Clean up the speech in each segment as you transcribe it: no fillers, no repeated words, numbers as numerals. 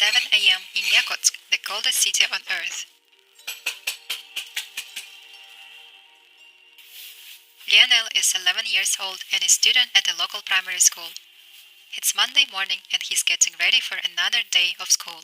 7 a.m. in Yakutsk, the coldest city on Earth. Lionel is 11 years old and a student at the local primary school. It's Monday morning and he's getting ready for another day of school.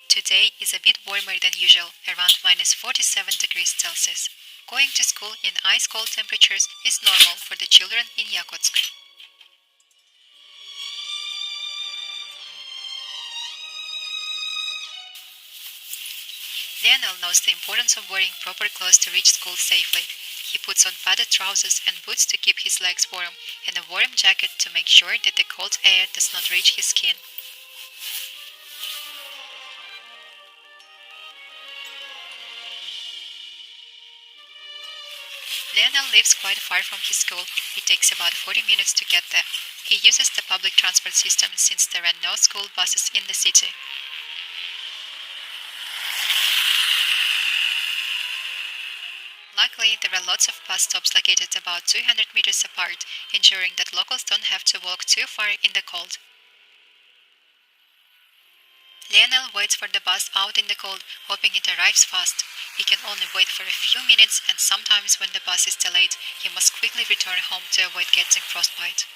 Today is a bit warmer than usual, around minus 47 degrees Celsius. Going to school in ice-cold temperatures is normal for the children in Yakutsk. Lionel knows the importance of wearing proper clothes to reach school safely. He puts on padded trousers and boots to keep his legs warm, and a warm jacket to make sure that the cold air does not reach his skin. Lionel lives quite far from his school. It takes about 40 minutes to get there. He uses the public transport system since there are no school buses in the city. Luckily, there are lots of bus stops located about 200 meters apart, ensuring that locals don't have to walk too far in the cold. Lionel waits for the bus out in the cold, hoping it arrives fast. He can only wait for a few minutes, and sometimes when the bus is delayed, he must quickly return home to avoid getting frostbite.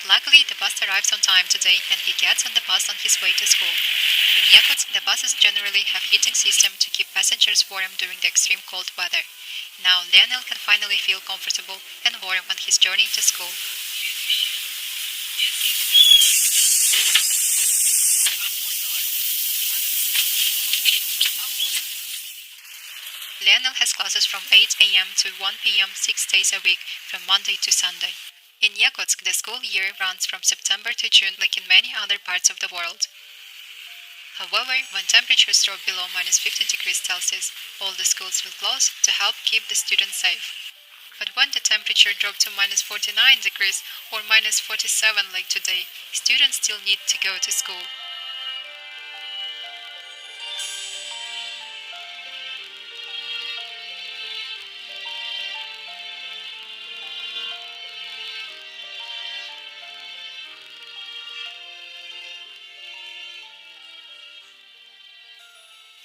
Luckily, the bus arrives on time today and he gets on the bus on his way to school. In Yakutsk, the buses generally have heating system to keep passengers warm during the extreme cold weather. Now Lionel can finally feel comfortable and warm on his journey to school. Lionel has classes from 8 a.m. to 1 p.m. 6 days a week from Monday to Sunday. In Yakutsk, the school year runs from September to June like in many other parts of the world. However, when temperatures drop below minus 50 degrees Celsius, all the schools will close to help keep the students safe. But when the temperature drops to minus 49 degrees or minus 47 like today, students still need to go to school.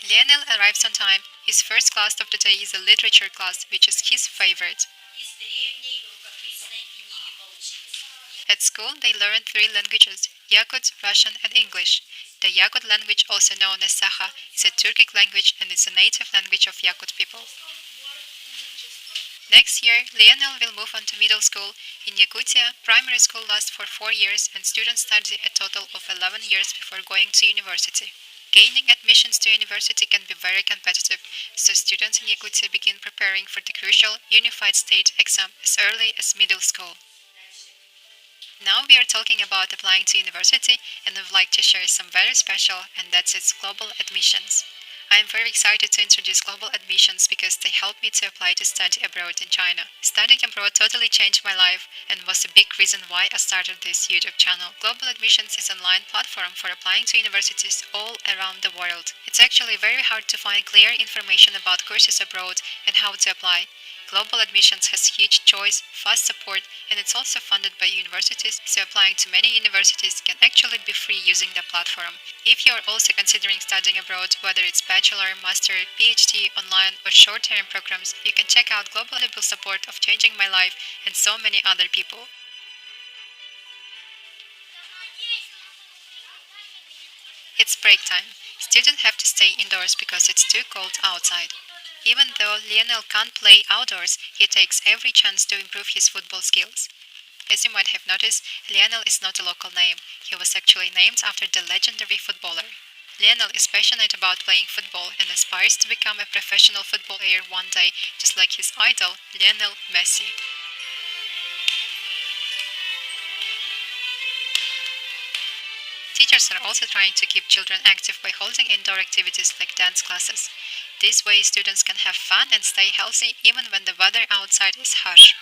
Lionel arrives on time. His first class of the day is a literature class, which is his favorite. At school, they learn 3 languages: Yakut, Russian, and English. The Yakut language, also known as Saha, is a Turkic language and is a native language of Yakut people. Next year, Lionel will move on to middle school. In Yakutia, primary school lasts for 4 years and students study a total of 11 years before going to university. Gaining admissions to university can be very competitive, so students in Yakutia begin preparing for the crucial Unified State exam as early as middle school. Now we are talking about applying to university, and I would like to share some very special, and that's its global admissions. I am very excited to introduce global admissions because they help me to apply to study abroad in China. Studying abroad totally changed my life and was a big reason why I started this YouTube channel. Global admissions is an online platform for applying to universities all around the world. It's actually very hard to find clear information about courses abroad and how to apply. Global admissions has huge choice, fast support, and it's also funded by universities, so applying to many universities can actually be free using the platform. If you are also considering studying abroad, whether it's bachelor, master, PhD, online, or short-term programs, you can check out Global Support of Changing My Life and so many other people. It's break time. Students have to stay indoors because it's too cold outside. Even though Lionel can't play outdoors, he takes every chance to improve his football skills. As you might have noticed, Lionel is not a local name. He was actually named after the legendary footballer. Lionel is passionate about playing football and aspires to become a professional football player one day, just like his idol, Lionel Messi. Teachers are also trying to keep children active by holding indoor activities like dance classes. This way, students can have fun and stay healthy even when the weather outside is harsh.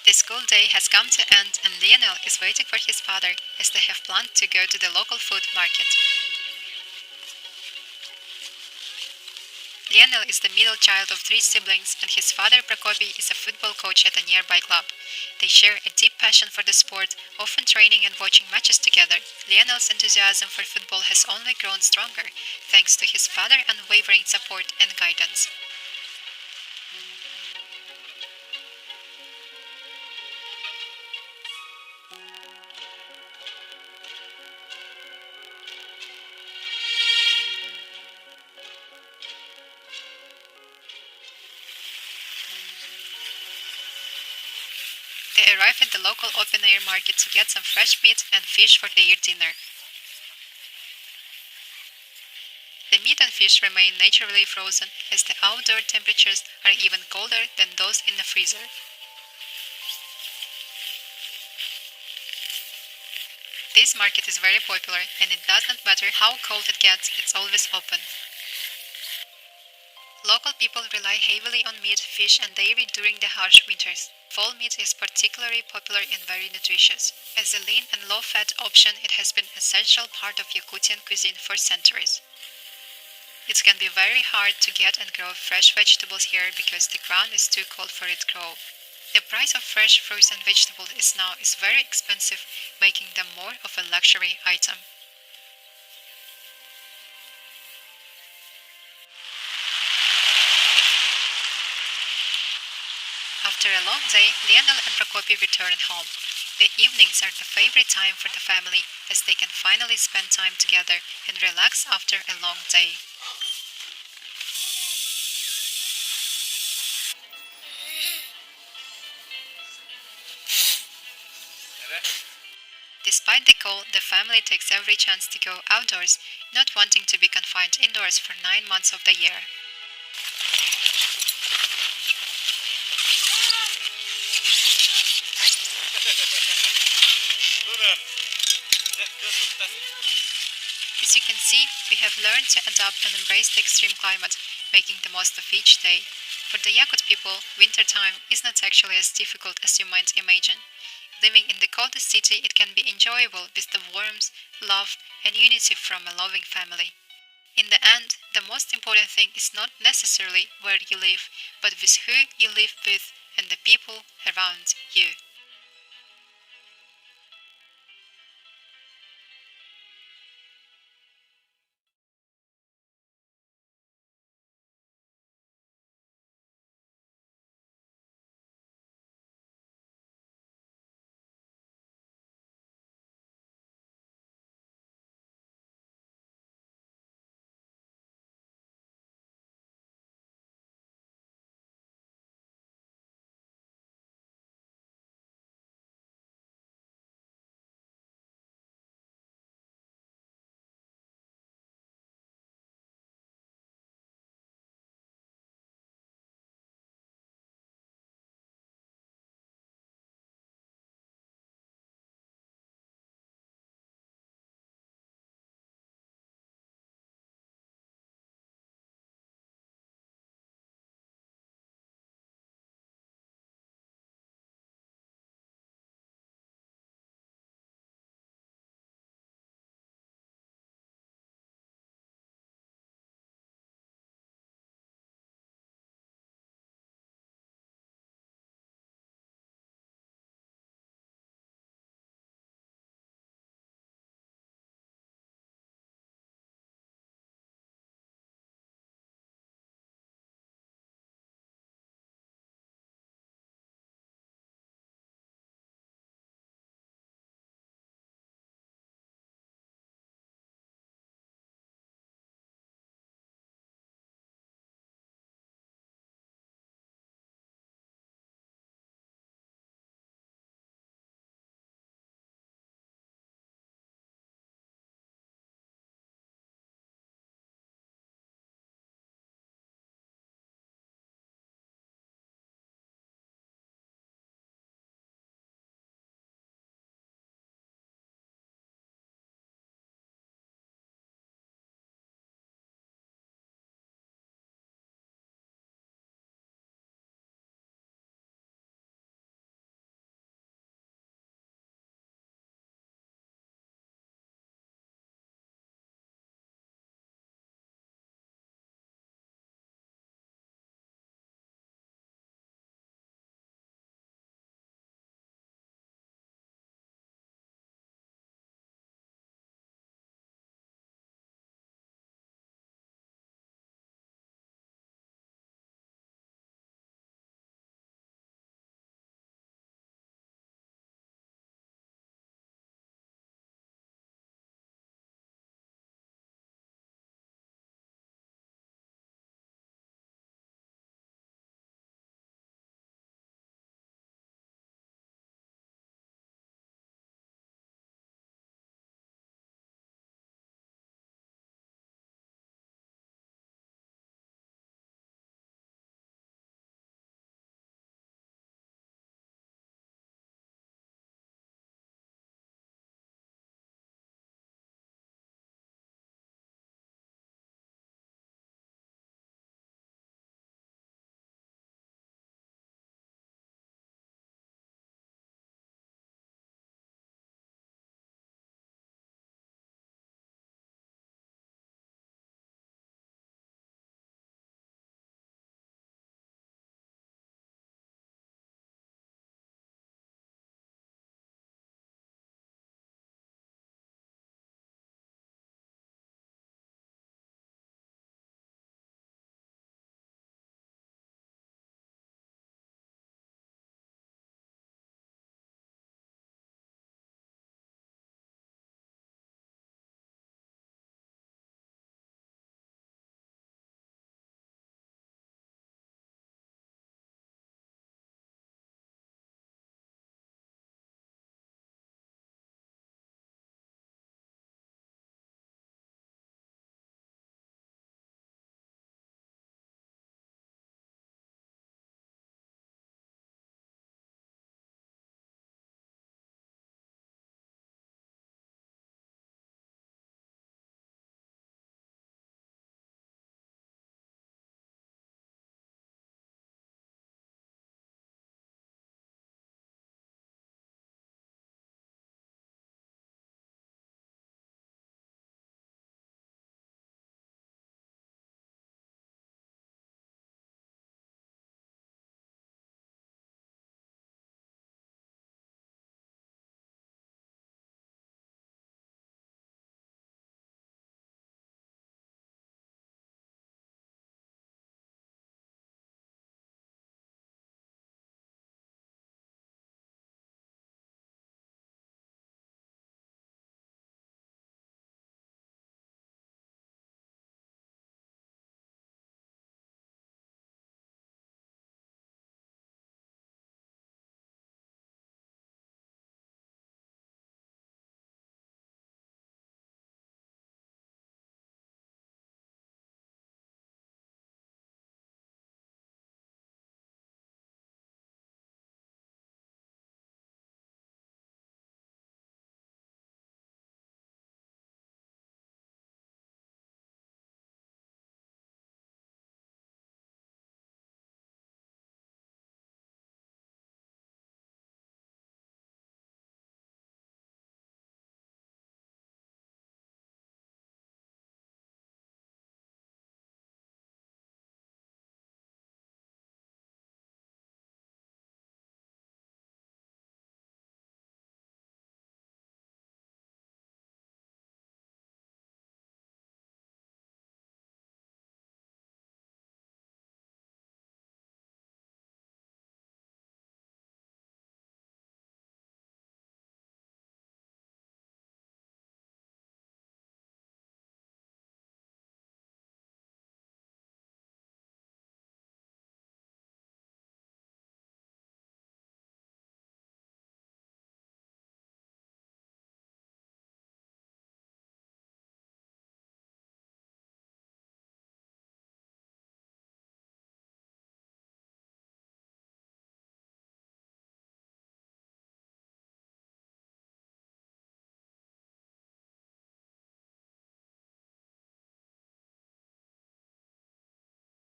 The school day has come to end and Lionel is waiting for his father as they have planned to go to the local food market. Lionel is the middle child of three siblings and his father Prokopy is a football coach at a nearby club. They share a deep passion for the sport, often training and watching matches together. Lionel's enthusiasm for football has only grown stronger, thanks to his father's unwavering support and guidance. They arrive at the local open-air market to get some fresh meat and fish for their dinner. The meat and fish remain naturally frozen as the outdoor temperatures are even colder than those in the freezer. This market is very popular and it doesn't matter how cold it gets, it's always open. Local people rely heavily on meat, fish and dairy during the harsh winters. Fall meat is particularly popular and very nutritious. As a lean and low-fat option, it has been an essential part of Yakutian cuisine for centuries. It can be very hard to get and grow fresh vegetables here because the ground is too cold for it to grow. The price of fresh fruits and vegetables is very expensive, making them more of a luxury item. After a long day, Lionel and Prokopy return home. The evenings are the favorite time for the family as they can finally spend time together and relax after a long day. Despite the cold, the family takes every chance to go outdoors, not wanting to be confined indoors for 9 months of the year. As you can see, we have learned to adapt and embrace the extreme climate, making the most of each day. For the Yakut people, winter time is not actually as difficult as you might imagine. Living in the coldest city, it can be enjoyable with the warmth, love, and unity from a loving family. In the end, the most important thing is not necessarily where you live, but with who you live with and the people around you.